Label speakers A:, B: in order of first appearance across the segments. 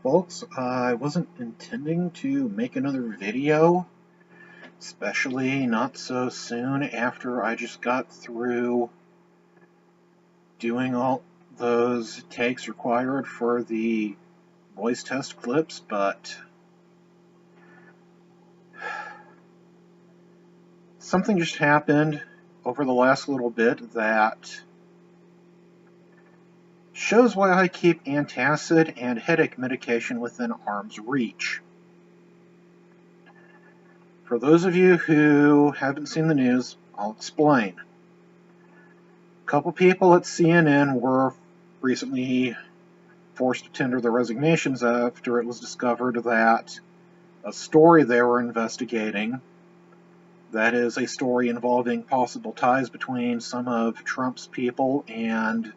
A: Folks, I wasn't intending to make another video, especially not so soon after I just got through doing all those takes required for the voice test clips, but something just happened over the last little bit that shows why I keep antacid and headache medication within arm's reach. For those of you who haven't seen the news, I'll explain. A couple people at CNN were recently forced to tender their resignations after it was discovered that a story they were investigating, that is a story involving possible ties between some of Trump's people and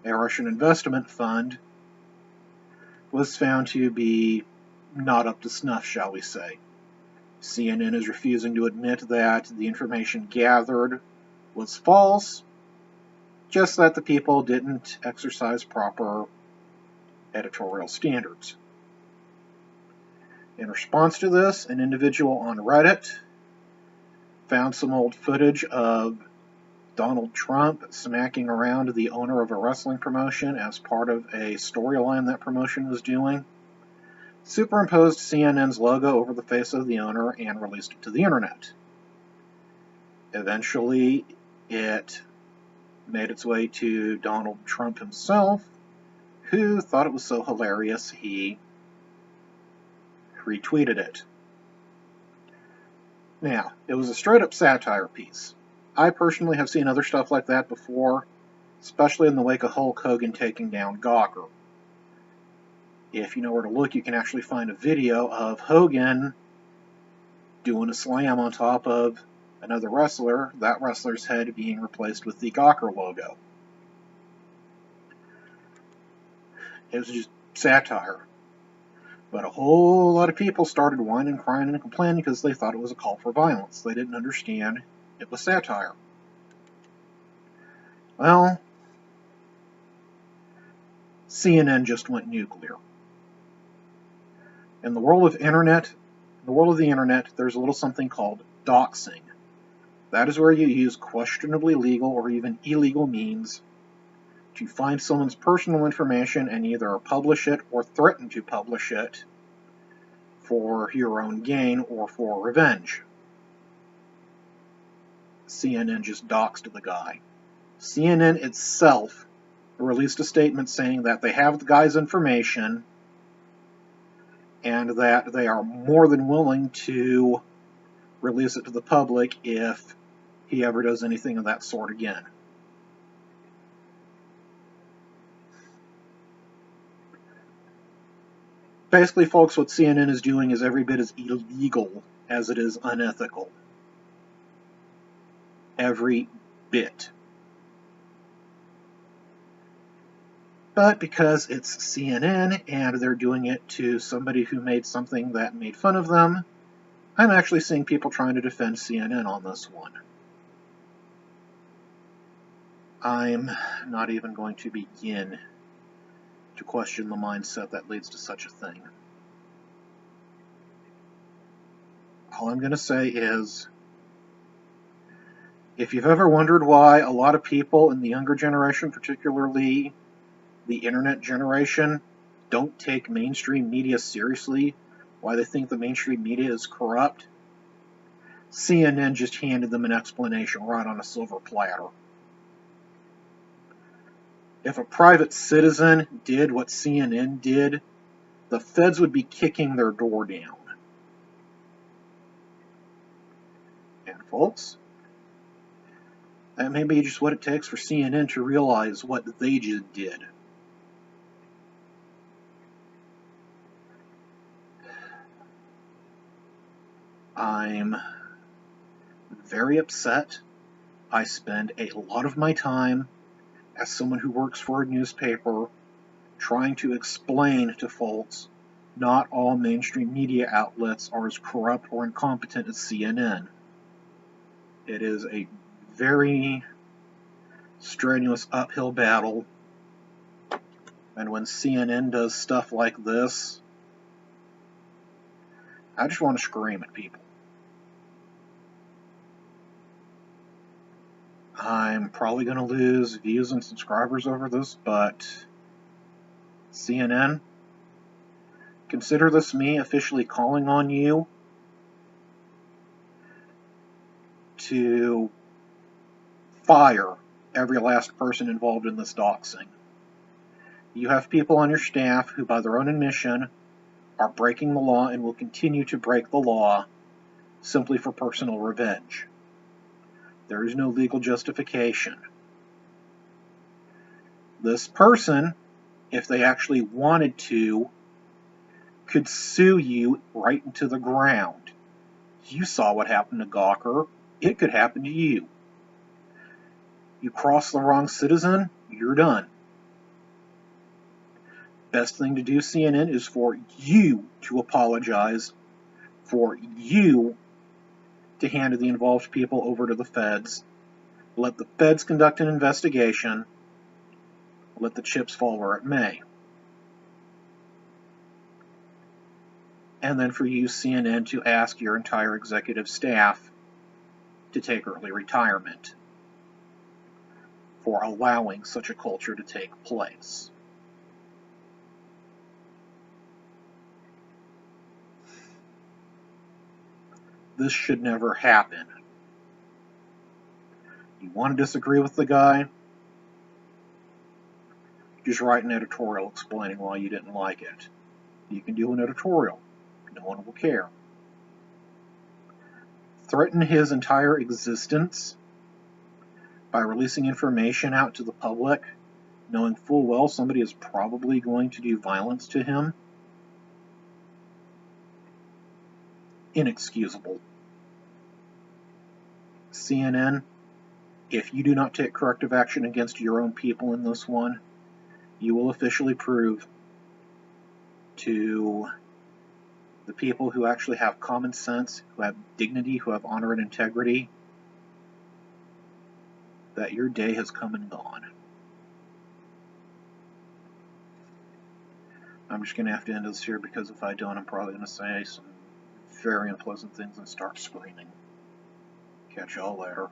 A: a Russian investment fund, was found to be not up to snuff, shall we say. CNN is refusing to admit that the information gathered was false, just that the people didn't exercise proper editorial standards. In response to this, an individual on Reddit found some old footage of Donald Trump smacking around the owner of a wrestling promotion as part of a storyline that promotion was doing, superimposed CNN's logo over the face of the owner, and released it to the internet. Eventually, it made its way to Donald Trump himself, who thought it was so hilarious he retweeted it. Now, it was a straight-up satire piece. I personally have seen other stuff like that before, especially in the wake of Hulk Hogan taking down Gawker. If you know where to look, you can actually find a video of Hogan doing a slam on top of another wrestler, that wrestler's head being replaced with the Gawker logo. It was just satire. But a whole lot of people started whining, crying, and complaining because they thought it was a call for violence. They didn't understand it was satire. Well, CNN just went nuclear. In the world of the internet, there's a little something called doxing. That is where you use questionably legal or even illegal means to find someone's personal information and either publish it or threaten to publish it for your own gain or for revenge. CNN just doxed the guy. CNN itself released a statement saying that they have the guy's information and that they are more than willing to release it to the public if he ever does anything of that sort again. Basically, folks, what CNN is doing is every bit as illegal as it is unethical. Every bit. But because it's CNN and they're doing it to somebody who made something that made fun of them, I'm actually seeing people trying to defend CNN on this one. I'm not even going to begin to question the mindset that leads to such a thing. All I'm going to say is, if you've ever wondered why a lot of people in the younger generation, particularly the internet generation, don't take mainstream media seriously, why they think the mainstream media is corrupt, CNN just handed them an explanation right on a silver platter. If a private citizen did what CNN did, the feds would be kicking their door down. And folks, that may be just what it takes for CNN to realize what they just did. I'm very upset. I spend a lot of my time as someone who works for a newspaper trying to explain to folks not all mainstream media outlets are as corrupt or incompetent as CNN. It is a very strenuous uphill battle And when CNN does stuff like this, I just want to scream at people. I'm probably going to lose views and subscribers over this, but CNN, consider this me officially calling on you to fire every last person involved in this doxing. You have people on your staff who, by their own admission, are breaking the law and will continue to break the law simply for personal revenge. There is no legal justification. This person, if they actually wanted to, could sue you right into the ground. You saw what happened to Gawker. It could happen to you. You cross the wrong citizen, you're done. Best thing to do, CNN, is for you to apologize, for you to hand the involved people over to the feds. Let the feds conduct an investigation. Let the chips fall where it may. And then for you, CNN, to ask your entire executive staff to take early retirement for allowing such a culture to take place. This should never happen. You want to disagree with the guy? Just write an editorial explaining why you didn't like it. You can do an editorial. No one will care. Threaten his entire existence by releasing information out to the public, knowing full well somebody is probably going to do violence to him. Inexcusable. CNN, if you do not take corrective action against your own people in this one, you will officially prove to the people who actually have common sense, who have dignity, who have honor and integrity, that your day has come and gone. I'm just going to have to end this here, because if I don't, I'm probably going to say some very unpleasant things and start screaming. Catch y'all later.